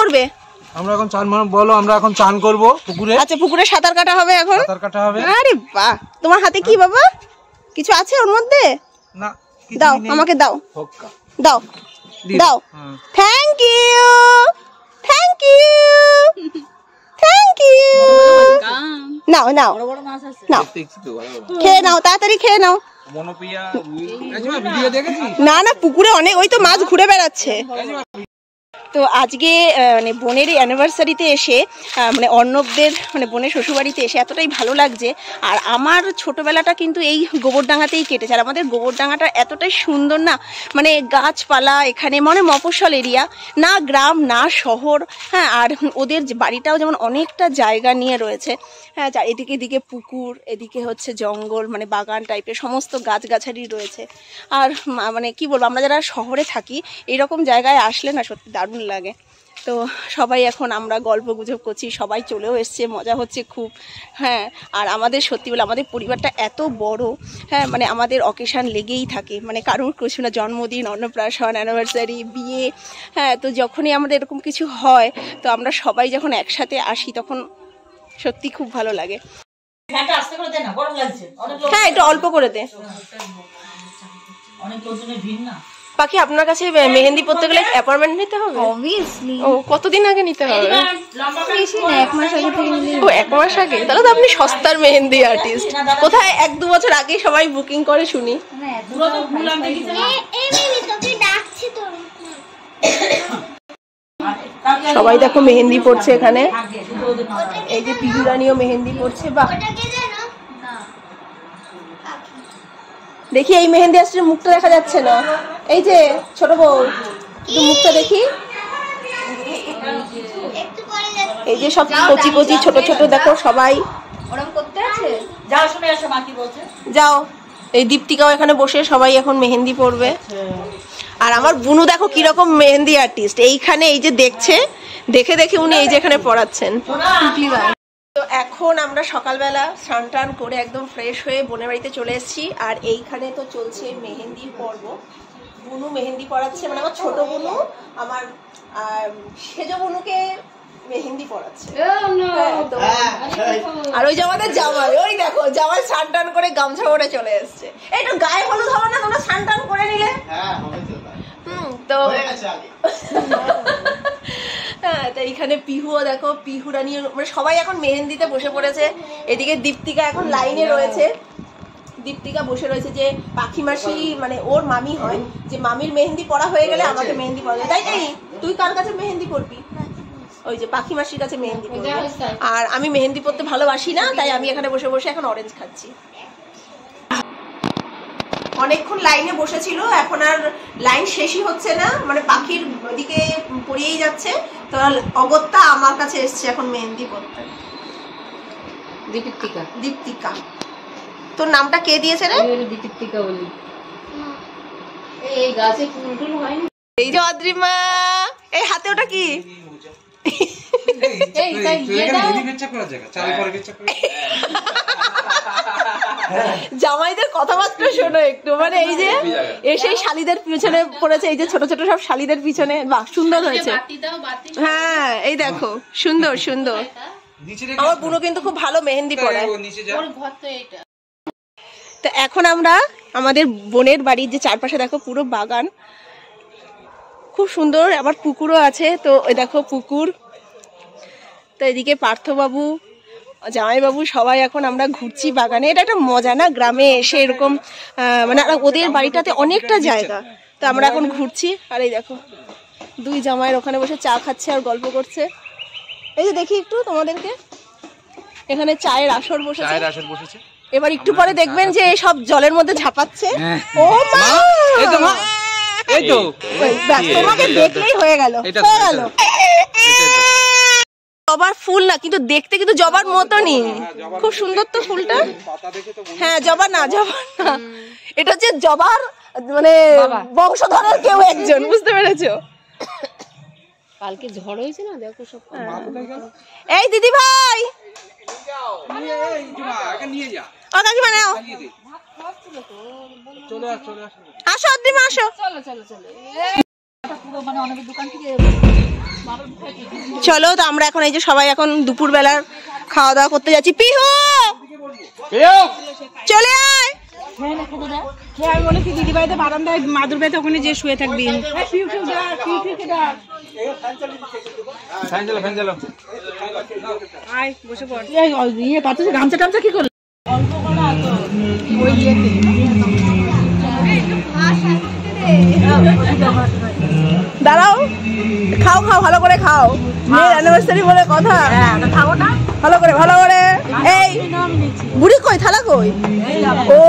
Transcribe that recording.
করবে? আমরা এখন চান বলো, আমরা এখন চান করব পুকুরে। আচ্ছা, পুকুরে সাঁতার কাটা হবে এখন? সাঁতার কাটা হবে। আরে বাহ, তোমার হাতে কি বাবা? কিছু আছে ওর মধ্যে? না, দাও আমাকে, দাও দাও দাও। Thank you, thank you, thank you. নাও নাও নাও, খেয়ে নাও, তাড়াতাড়ি খেয়ে নাও। না না, পুকুরে অনেক, ওই তো মাছ ঘুরে বেড়াচ্ছে। তো আজকে মানে বোনের অ্যানিভার্সারিতে এসে, মানে অর্ণবদের মানে বোনের শ্বশুরবাড়িতে এসে এতটাই ভালো লাগছে। আর আমার ছোটোবেলাটা কিন্তু এই গোবরডাঙ্গাতেই কেটেছে। আর আমাদের গোবরডাঙ্গাটা এতটাই সুন্দর না, মানে গাছপালা এখানে, মানে মফস্বল এরিয়া, না গ্রাম না শহর। হ্যাঁ, আর ওদের বাড়িটাও যেমন অনেকটা জায়গা নিয়ে রয়েছে। হ্যাঁ, এদিকে পুকুর, এদিকে হচ্ছে জঙ্গল, মানে বাগান টাইপের সমস্ত গাছগাছালি রয়েছে। আর মানে কি বলবো, আমরা যারা শহরে থাকি এইরকম জায়গায় আসলে না সত্যি দারুণ লাগে। তো সবাই এখন আমরা গল্প গুজব করছি, সবাই চলেও এসছে, মজা হচ্ছে খুব। হ্যাঁ, আর আমাদের সত্যি বলে আমাদের পরিবারটা এত বড়। হ্যাঁ, মানে আমাদের অকেশান লেগেই থাকে, মানে কারোর কিছু না, জন্মদিন, অন্নপ্রাশন, অ্যানিভার্সারি, বিয়ে। হ্যাঁ, তো যখনই আমাদের এরকম কিছু হয়, তো আমরা সবাই যখন একসাথে আসি তখন সত্যি খুব ভালো লাগে। হ্যাঁ, একটু অল্প করে দে। পাখি, আপনার কাছে মেহেন্দি পড়তে গেলে অ্যাপয়েন্টমেন্ট নিতে হবে? অবভিয়াসলি। ও, কতদিন আগে নিতে হবে? বেশি না, 1 মাস আগে থেকে নিলে। ও, 1 মাস আগে? তাহলে তো আপনি সস্তার মেহেন্দি আর্টিস্ট। কোথায় 1-2 বছর আগে সবাই বুকিং করে শুনি। সবাই দেখো মেহেন্দি পড়ছে এখানে। এই যে পিহুরানিও মেহেন্দি পড়ছে। বাহ, দেখি এই মেহেন্দি আসছে, মুখটা দেখা যাচ্ছে না। এই যে ছোট বউ, একটু মুখটা দেখি। এই যে সব কচি কচি ছোট ছোট দেখো সবাই ওরকম করতে আছে। যাও শুনে আসো মা কি বলছে। যাও, এই দীপ্তিকাও এখানে বসে সবাই এখন মেহেন্দি পড়বে। আর আমার বুনু দেখো কিরকম মেহেন্দি আর্টিস্ট, এইখানে এই যে দেখছে, দেখে দেখে উনি এই যে এখানে পড়াচ্ছেন। তো এখন আমরা সকালবেলা স্নান টান করে একদম ফ্রেশ হয়ে বোনের বাড়িতে চলে এসেছি। আর এইখানে তো চলছে মেহেন্দির পর্ব। বুনু মেহেন্দি পড়াচ্ছে, মানে আমার ছোট বুনু আমার সেজ বুনুকে মেহেন্দি পড়াচ্ছে। আর ওই যে আমাদের জামাই, ওই দেখো জামাই স্নান টান করে গামছা পরে চলে এসছে। একটু গায়ে হলুদ হবে না তোমরা স্নান টান করে নিলে? তো হ্যাঁ, তো এইখানে পিহুও দেখো, পিহুরানি, মানে সবাই এখন মেহেন্দিতে বসে পড়েছে। এদিকে দীপ্তিকা এখন লাইনে রয়েছে। দীপ্তিকা বসে রয়েছে যে পাখি মাসি, মানে ওর মামি হয়, যে মামির মেহেন্দি পড়া হয়ে গেলে আমাকে মেহেন্দি পড়া যায়। তাই তাই তুই কার কাছে মেহেন্দি পড়বি? ওই যে পাখি মাসির কাছে মেহেন্দি পড়বি। আর আমি মেহেন্দি পড়তে ভালোবাসি না, তাই আমি এখানে বসে বসে এখন অরেঞ্জ খাচ্ছি। অনেকক্ষণ লাইনে বসেছিল, এখন আর লাইন শেষই হচ্ছে না, মানে পাখির ওদিকে পড়িয়েই যাচ্ছে। তো অগত্যা আমার কাছে এসছে এখন মেহেন্দি পড়তে। দীপ্তিকা। দীপ্তিকা, তোর নামটা কে দিয়েছে রে? দীপ্তিকা বলি। এই গাছে ফুল টুল হয়নি। এই যে অদ্রিমা, এই হাতে ওটা কি? জামাইদের কথাবার্তা শোনো একটু, মানে এই যে এসেই শালিদের পিছনে পড়েছে, এই যে ছোট ছোট সব শালিদের পিছনে। বাহ, সুন্দর হয়েছে। হ্যাঁ, এই দেখো সুন্দর সুন্দর। আমার বুনো কিন্তু খুব ভালো মেহেন্দি পড়ায়। তো এখন আমরা আমাদের বোনের বাড়ির যে চারপাশে দেখো পুরো বাগান, খুব সুন্দর, আবার পুকুরও আছে। তো ওই দেখো পুকুর। তো এদিকে পার্থবাবু, জামাইবাবু সবাই এখন আমরা ঘুরছি বাগানে। এটা একটা মজা না, গ্রামে এসে এরকম, মানে ওদের বাড়িটাতে অনেকটা জায়গা। তো আমরা এখন ঘুরছি। আর এই দেখো দুই জামাইয়ের ওখানে বসে চা খাচ্ছে আর গল্প করছে। এই যে দেখি একটু তোমাদেরকে, এখানে চায়ের আসর বসেছে। এবার একটু পরে দেখবেন যে সব জলের মধ্যে ঝাঁপাচ্ছে। ও মা, এই তো তোমাকে দেখলেই হয়ে গেল। জবার ফুল না, কিন্তু দেখতে কিন্তু জবার মতনই, খুব সুন্দর তো ফুলটা। হ্যাঁ, জবা না, এটা হচ্ছে জবার মানে বংশধরের কেউ একজন, বুঝতে পেরেছো? কালকে ঝড় হয়েছে না, দেখো সব। এই দিদি ভাই, কাকিমা নাও, আসো অদ্রিমা আসো। চলো চলো চলো। পুরো মানে অনেক দোকান থেকে চলো, তো আমরা এখন এই যে সবাই এখন দুপুর বেলার খাওয়া দাওয়া করতে যাচ্ছি। পিহু চলে আয়। আমি বলেছি দিদি বাড়িতে বারান্দায় মাদুর বাড়িতে ওখানে যে শুয়ে থাকবি। আয় বসে পড়। ইয়ে পাচ্ছিস গামছা টামছা কি করলি? ওই ইয়েতে দাঁড়াও, খাও খাও, ভালো করে খাও, মেয়ের অ্যানিভার্সারি বলে কথা। খাবো না ভালো করে ভালো করে। এই বুড়ি কই, থালা কই? ও